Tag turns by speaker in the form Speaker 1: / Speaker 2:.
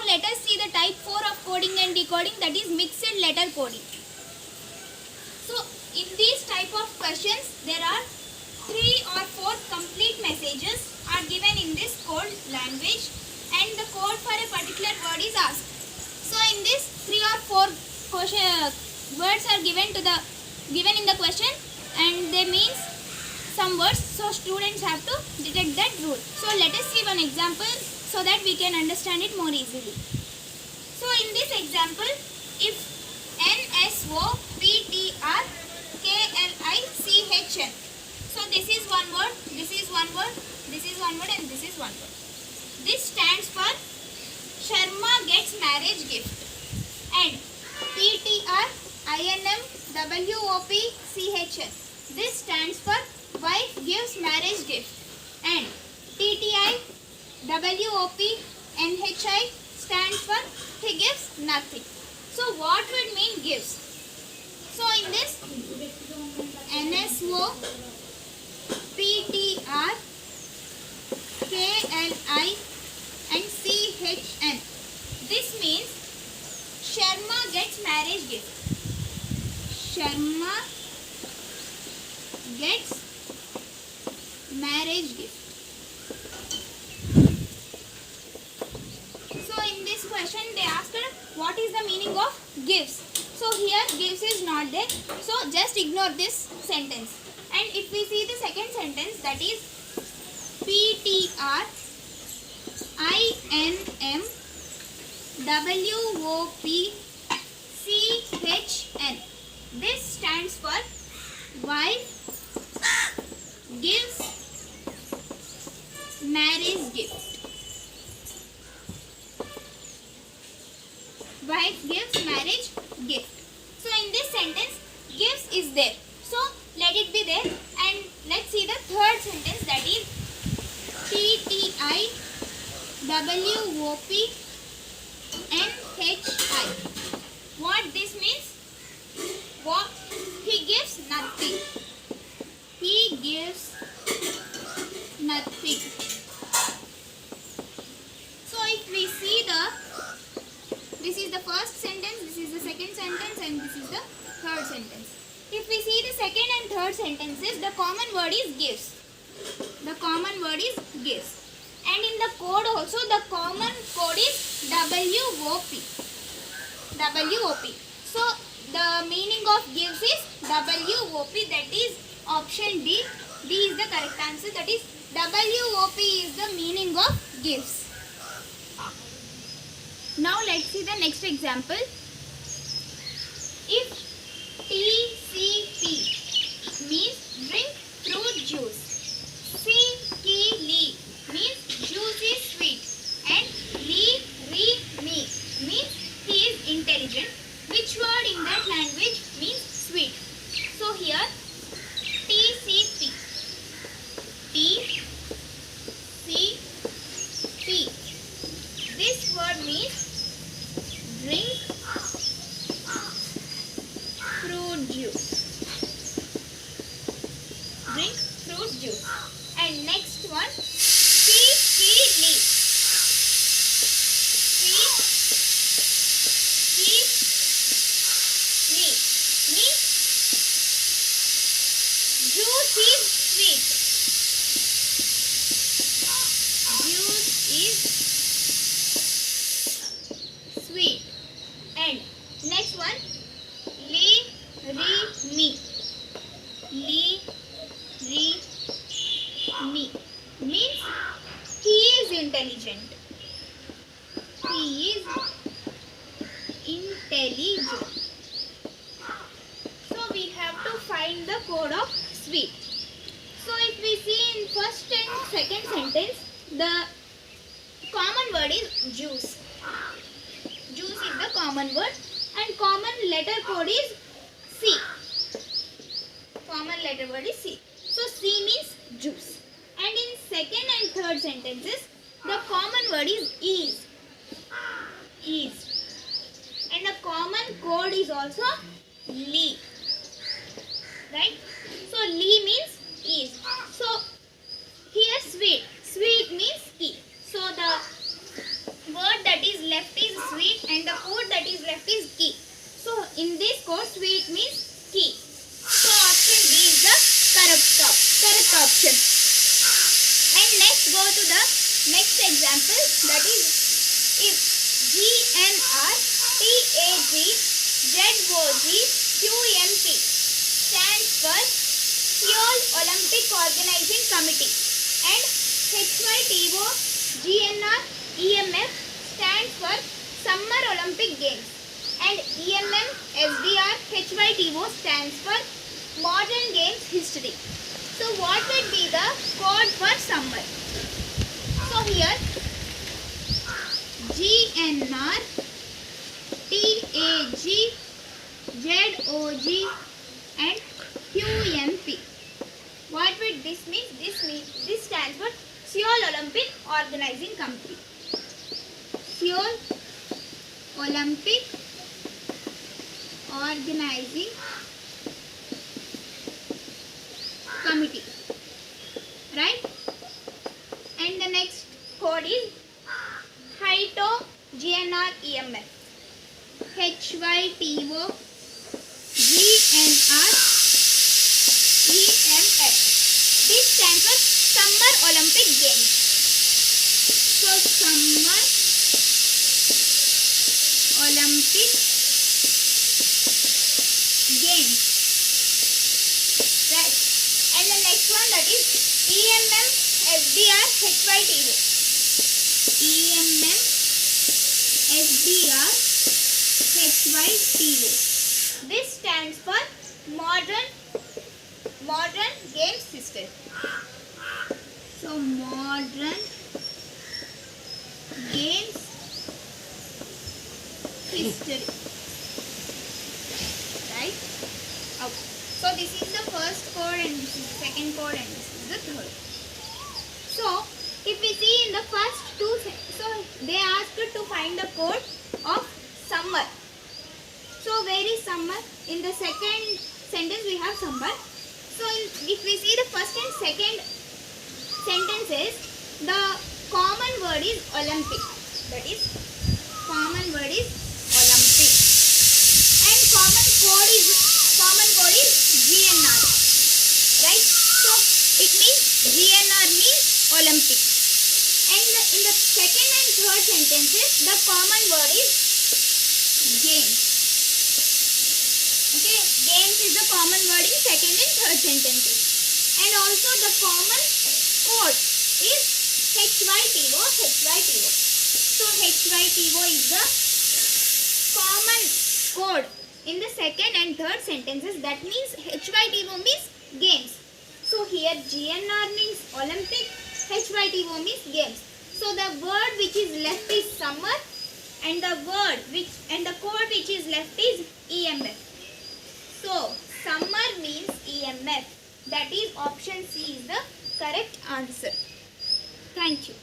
Speaker 1: let us see the type 4 of coding and decoding, that is mixed letter coding. So in these type of questions there are 3 or 4 complete messages are given in this code language and the code for a particular word is asked. So in this 3 or 4 words are given in the question and they means some words, so students have to detect that rule. So let us see one example so that we can understand it more easily. So in this example, if NSOPTRKLICHN, so this is one word, this is one word, this is one word and this is one word. This stands for Sharma gets marriage gift. And PTRINMWOPCHN, this stands for wife gives marriage gift. And TTIWOPNHI stands for he gives nothing. So what would mean gives? So in this NSO PTR KLI and CHN, this means Sharma gets marriage gift. Sharma gets marriage gift. So in this question they asked what is the meaning of gives. So here gives is not there, so just ignore this sentence. And if we see the second sentence, that is PTRINMWOPCHN, this stands for wife gives marriage gift. Wife gives marriage gift. So in this sentence gives is there, so let it be there. And let's see the third sentence, that is TTIWOPNHI. What this means? What? He gives nothing. He gives nothing. So if we see this is the first sentence, this is the second sentence and this is the third sentence. If we see the second and third sentences, the common word is gives. The common word is gives. And in the code also, the common code is WOP. WOP. So the meaning of gives is WOP, that is option D. D is the correct answer, that is WOP is the meaning of gives. Now let's see the next example. If TCP means drink fruit juice, CKLI means juice is sweet, and me means he is intelligent, which word in that language means sweet? So here TCP, this word means drink fruit juice. Drink fruit juice. And next one, CKLI. Means juice is sweet. Juice is sweet. And next one, me means he is intelligent. He is intelligent. So we have to find the code of sweet. So if we see in first and second sentence, the common word is juice. Juice is the common word and common letter code is C. Common letter word is C. So C means juice. And in second and third sentences, the common word is. And the common code is also Li. Right? So Li means is. So here sweet. Sweet means E. So the word that is left is code, sweet means key. So option B is the correct option. And let's go to the next example, that is if GNRTAGZOGQMP stands for Seoul Olympic Organizing Committee and HYTOGNREMF stands for Summer Olympic Games and EMMSDR stands for Modern Games History. So what would be the code for summer? So here GNR TAGZOG and QMP. What would this mean? This stands for Seoul Olympic Organizing Committee. Seoul Olympic Organizing Committee, right? And the next code is HYTOGNREMF. HYTOGNREMF. This stands for Summer Olympic Games. So Summer Olympic Games, right? And the next one, that is EMMSDRHYTO. EMMSDRHYTO. This stands for Modern Games System. So Modern Games History, right? Okay. So this is the first code and this is the second code and this is the third. So if we see in the first two, so they asked to find the code of summer. So where is summer? In the second sentence we have summer. So if we see the first and second sentences, the common word is Olympic. That is, common word is Olympic. And common code is GNR. Right? So it means GNR means Olympic. And in the second and third sentences, the common word is games. Okay, games is the common word in second and third sentences. And also the common code is HYTO. So HYTO is the common code in the second and third sentences. That means HYTO means games. So here GNR means Olympic, HYTO means games. So the word which is left is summer and the code which is left is EMF. So summer means EMF. That is option C is the correct answer. Thank you.